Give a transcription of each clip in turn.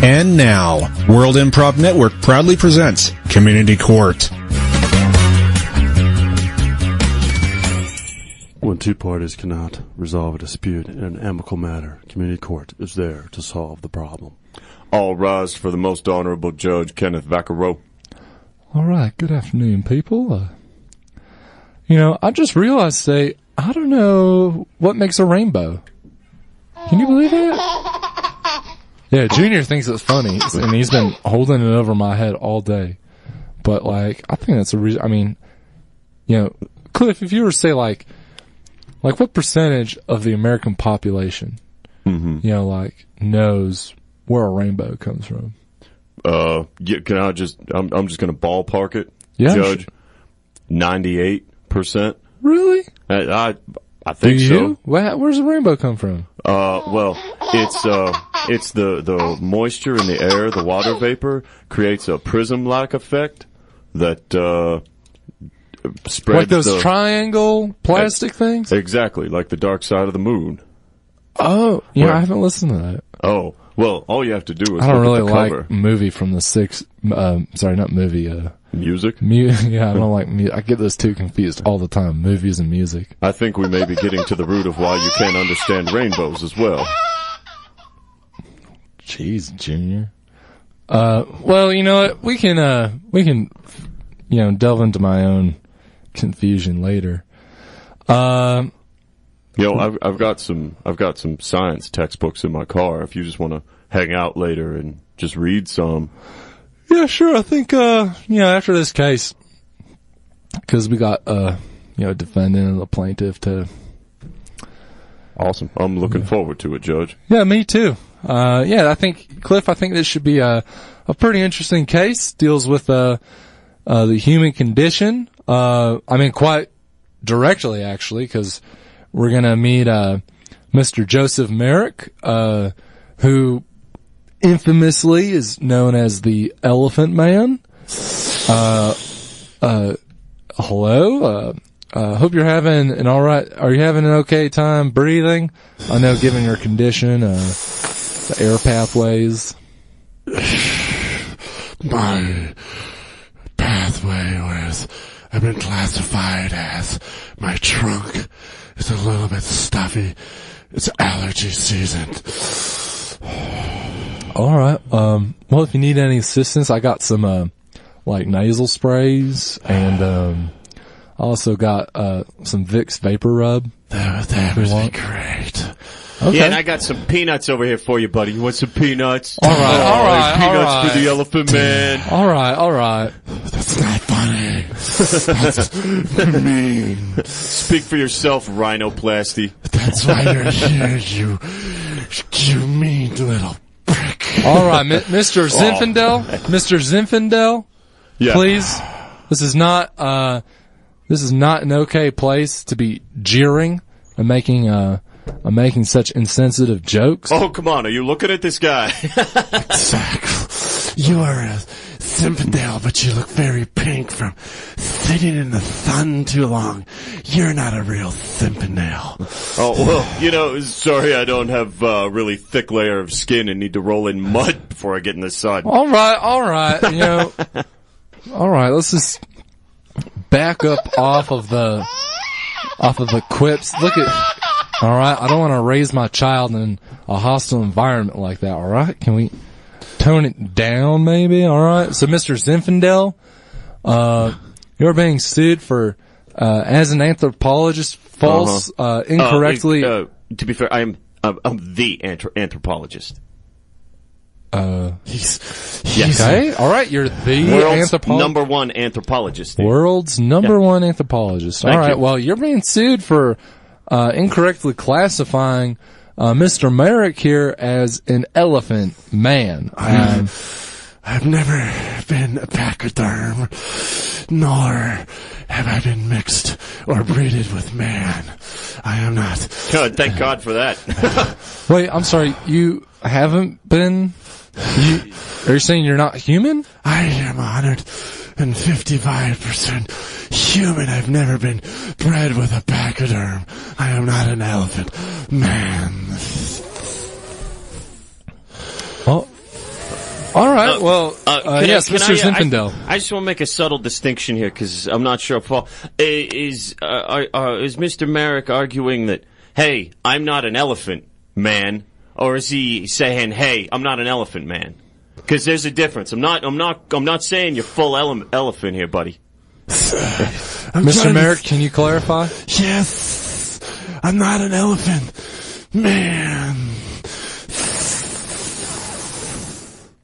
And now, World Improv Network proudly presents Community Court. When two parties cannot resolve a dispute in an amicable manner, Community Court is there to solve the problem. All rise for the Most Honorable Judge Kenneth Vicarro. All right, good afternoon, people. I just realized today, I don't know what makes a rainbow. Can you believe that? Yeah, Junior thinks it's funny, and he's been holding it over my head all day. But, I think that's a reason. Cliff, if you were to say, what percentage of the American population, knows where a rainbow comes from? I'm just going to ballpark it, yeah, Judge. 98%. Really? I think so. Where's the rainbow come from? Well, it's the moisture in the air, the water vapor creates a prism-like effect that spreads. Like those triangle plastic things? Exactly, like the dark side of the moon. Oh, yeah, I haven't listened to that. Oh, well, all you have to do is I don't look really at the cover. like movie from the Music? Yeah, I don't like music. I get those two confused all the time, movies and music. I think we may be getting to the root of why you can't understand rainbows as well. Jeez, Junior. Well, you know what? We can, delve into my own confusion later. I've got some science textbooks in my car. If you just want to hang out later and just read some. Yeah, sure. I think, after this case, because we got, a defendant and a plaintiff to. Awesome. I'm looking forward to it, Judge. Yeah, me too. I think, Cliff, this should be a pretty interesting case. Deals with, the human condition. Quite directly, actually, because we're gonna meet, Mr. Joseph Merrick, who infamously is known as the Elephant Man. Hello. Hope you're having are you having an okay time breathing? I know, given your condition, the air pathways. My pathway I've been classified as my trunk is a little bit stuffy. It's allergy season. All right. Well, if you need any assistance, I got some, nasal sprays, and, I also got, some Vicks Vapor Rub. That would be great. Okay. Yeah, and I got some peanuts over here for you, buddy. You want some peanuts? All right. Peanuts for the Elephant Man. All right. That's not funny. That's mean. Speak for yourself, rhinoplasty. That's why you're here, you mean little prick. All right, Mr. Zinfandel. Mr. Zinfandel, yeah. Please. This is not an okay place to be jeering and making such insensitive jokes. Oh, come on. Are you looking at this guy? Exactly. You are a Zinfandel, but you look very pink from sitting in the sun too long. You're not a real Zinfandel. Oh, well, sorry I don't have a really thick layer of skin and need to roll in mud before I get in the sun. All right. All right, let's just back up off of the quips. All right, I don't want to raise my child in a hostile environment like that, all right? Can we tone it down, maybe? All right. So, Mr. Zinfandel, you're being sued for, as an anthropologist, incorrectly. To be fair, I'm the anthropologist. He's okay. All right. You're the world's number one anthropologist. World's number one anthropologist. All right. Well, you're being sued for, incorrectly classifying, Mr. Merrick here as an elephant man. I've never been a pachyderm, nor have I been mixed or breeded with man. I am not. God, thank God for that. Wait, I'm sorry. You haven't been? Are you saying you're not human? I am 155% human. I've never been bred with a pachyderm. I am not an elephant man. Oh, All right. Well, yes, Mr. Zinfandel. I just want to make a subtle distinction here because I'm not sure if is Mr. Merrick arguing that, hey, I'm not an elephant man, or is he saying, hey, I'm not an elephant man? Because there's a difference. I'm not saying you're full elephant here, buddy. Mr. Merrick, can you clarify? Yes, I'm not an elephant man.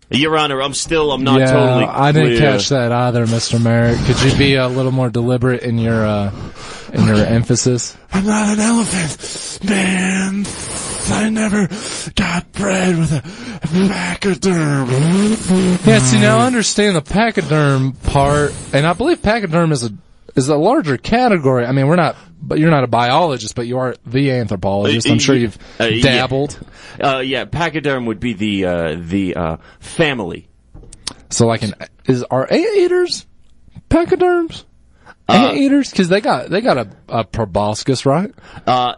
Your Honor, I'm not totally clear. I didn't catch that either, Mr. Merrick. Could you be a little more deliberate in your emphasis? I'm not an elephant, man. I never got bred with a pachyderm. Yeah, see, now I understand the pachyderm part, and I believe pachyderm is a larger category. I mean, you're not a biologist, but you are the anthropologist. I'm sure you've dabbled. Yeah, pachyderm would be the family. So, are anteaters pachyderms? Anteaters? Because they got a proboscis, right?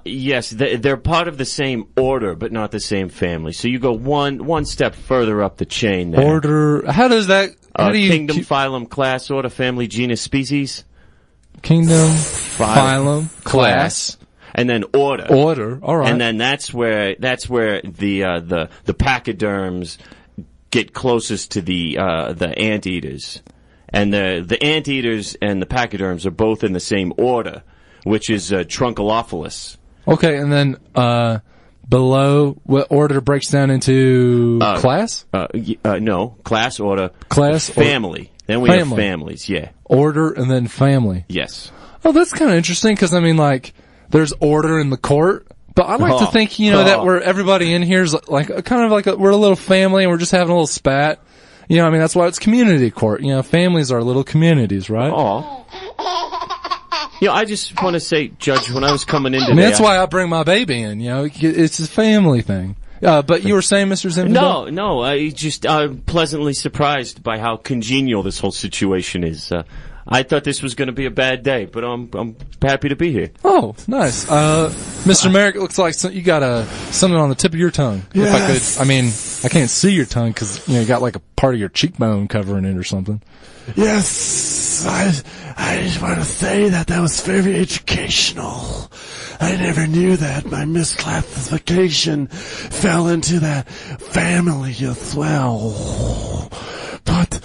Yes, they're part of the same order, but not the same family. So you go one step further up the chain there. Order. How does that? How do you kingdom, phylum, class, order, family, genus, species. Kingdom, phylum, class, and then order. Order, all right. And then that's where the pachyderms get closest to the anteaters, and the anteaters and the pachyderms are both in the same order, which is Trunculophilus. Okay, and then below, what order breaks down into class? No, class, order, family. Then we have families, yeah. Order and then family. Yes. Oh, that's kind of interesting because, I mean, there's order in the court, but I like to think, that everybody in here is we're a little family and we're just having a little spat. I mean, that's why it's community court. Families are little communities, right? Oh. I just want to say, Judge, when I was coming in today... that's why I bring my baby in, it's a family thing. But you were saying, Mr. Zinfandel? No, I'm pleasantly surprised by how congenial this whole situation is. I thought this was going to be a bad day, but I'm happy to be here. Oh, nice. Mr. Merrick, it looks like you got something on the tip of your tongue. Yes. If I mean, I can't see your tongue because you got a part of your cheekbone covering it or something. Yes, I just want to say that was very educational. I never knew that my misclassification fell into that family as well. But,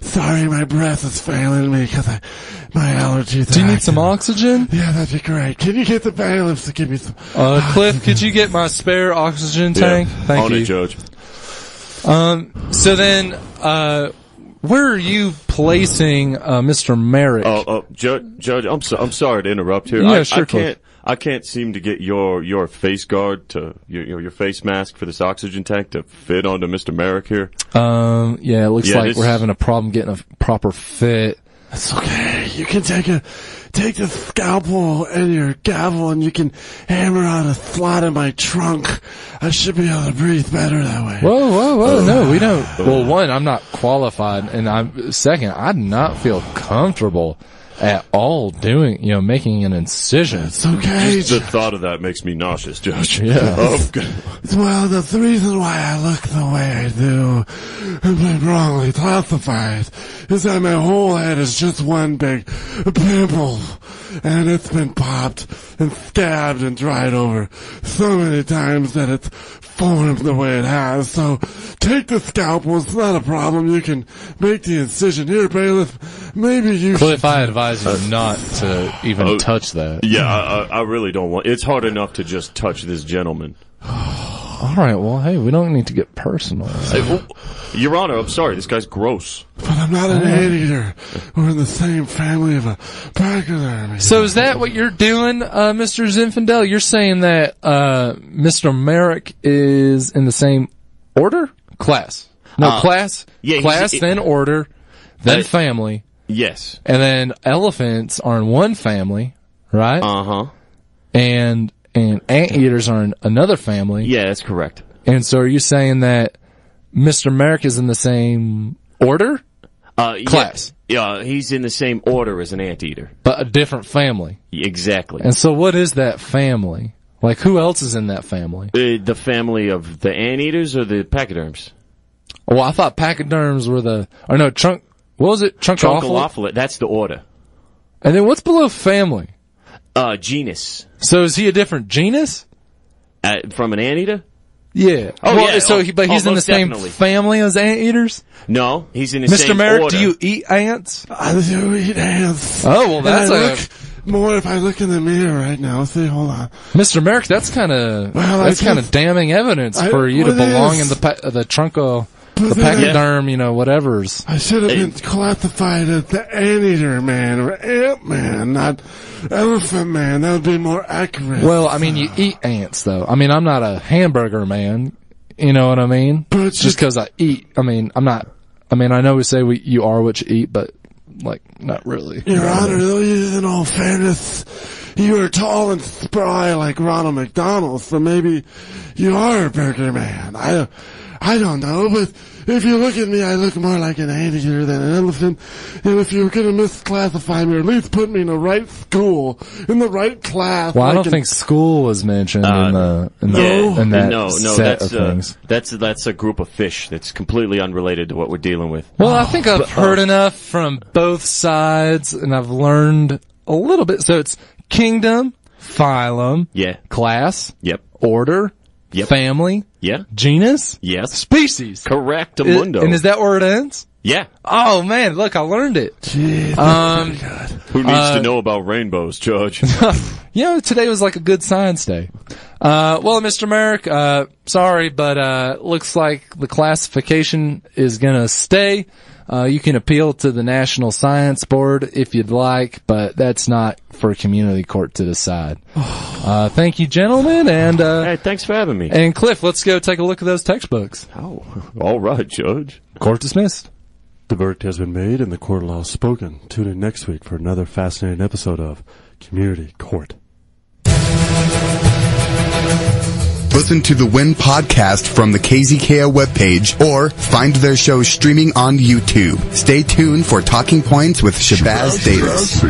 sorry, my breath is failing me because my allergies. Do you need some oxygen? Yeah, that'd be great. Can you get the bailiffs to give me some? Cliff, could you get my spare oxygen tank? Thank you. On it, Judge. So then, where are you placing Mr. Merrick? Judge, I'm sorry to interrupt here. Yeah, sure. I can't seem to get your face guard to your face mask for this oxygen tank to fit onto Mr. Merrick here. Yeah, it looks like we're having a problem getting a proper fit. That's okay. You can take the scalpel and your gavel and you can hammer out a slot in my trunk. I should be able to breathe better that way. Whoa. No, we don't. Well, one, I'm not qualified, and second, I do not feel comfortable at all making an incision. It's okay. Just the thought of that makes me nauseous, Judge. Yeah. Well, the reason why I look the way I do and been wrongly classified is that my whole head is just one big pimple, and it's been popped and scabbed and dried over so many times that it's formed the way it has. So take the scalpel. It's not a problem. You can make the incision. Here, bailiff, maybe you Cliff, I advise you not to even touch that. Yeah, I really don't want... It's hard enough to just touch this gentleman. All right, well, hey, we don't need to get personal. Your Honor, I'm sorry. This guy's gross. But I'm not an anteater. We're in the same family of a pachyderm. So is that what you're doing, Mr. Zinfandel? You're saying that Mr. Merrick is in the same order? Class. No, class. Yeah, class, then order, then family. Yes. And then elephants are in one family, right? Uh-huh. And anteaters are in another family. Yeah, that's correct. And so are you saying that Mr. Merrick is in the same order? Class. Yeah, he's in the same order as an anteater. But a different family. Exactly. And so what is that family? Who else is in that family? The family of the anteaters or the pachyderms? Well, I thought pachyderms were what was it? Truncophilid. That's the order. And then what's below family? Genus. So is he a different genus? From an anteater? Yeah. Oh, well, yeah. So he's in the same family as anteaters? No, he's in the Mr. same Merrick, order. do you eat ants? I do eat ants. Oh, well, that's more if I look in the mirror right now. See, hold on. Mr. Merrick, that's kind of damning evidence for you to belong in the pachyderm, whatevers. I should have been classified as the anteater man or ant man, not elephant man. That would be more accurate. Well, I mean, you eat ants, though. I mean, I'm not a hamburger man. You know what I mean? But just because I eat. I mean, I'm not. I mean, I know we say you are what you eat, but not really. Your Honor, though, in all fairness, you are tall and spry like Ronald McDonald, so maybe you are a burger man. I don't know, but if you look at me, I look more like an anteater than an elephant. And if you're going to misclassify me, or at least put me in the right school, in the right class. Well, I don't think school was mentioned in that set of things. That's a group of fish that's completely unrelated to what we're dealing with. Well, I think I've heard enough from both sides, and I've learned a little bit. So it's kingdom, phylum, class, order, family, genus, species. Correct, Mundo. And is that where it ends? Yeah. Oh man, look, I learned it. Gee, who needs to know about rainbows, Judge? Today was like a good science day. Well, Mr. Merrick, sorry, but looks like the classification is gonna stay. You can appeal to the National Science Board if you'd like, but that's not for community court to decide. Thank you, gentlemen, and hey, thanks for having me. And Cliff, let's go take a look at those textbooks. Oh, all right, Judge. Court dismissed. The verdict has been made and the court of law spoken. Tune in next week for another fascinating episode of Community Court. Listen to the Win podcast from the KZKO webpage or find their show streaming on YouTube. Stay tuned for Talking Points with Shabazz Davis.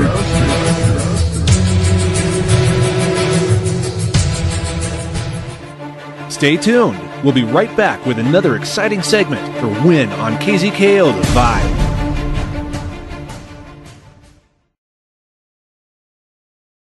Stay tuned. We'll be right back with another exciting segment for Win on KZKO The Vibe.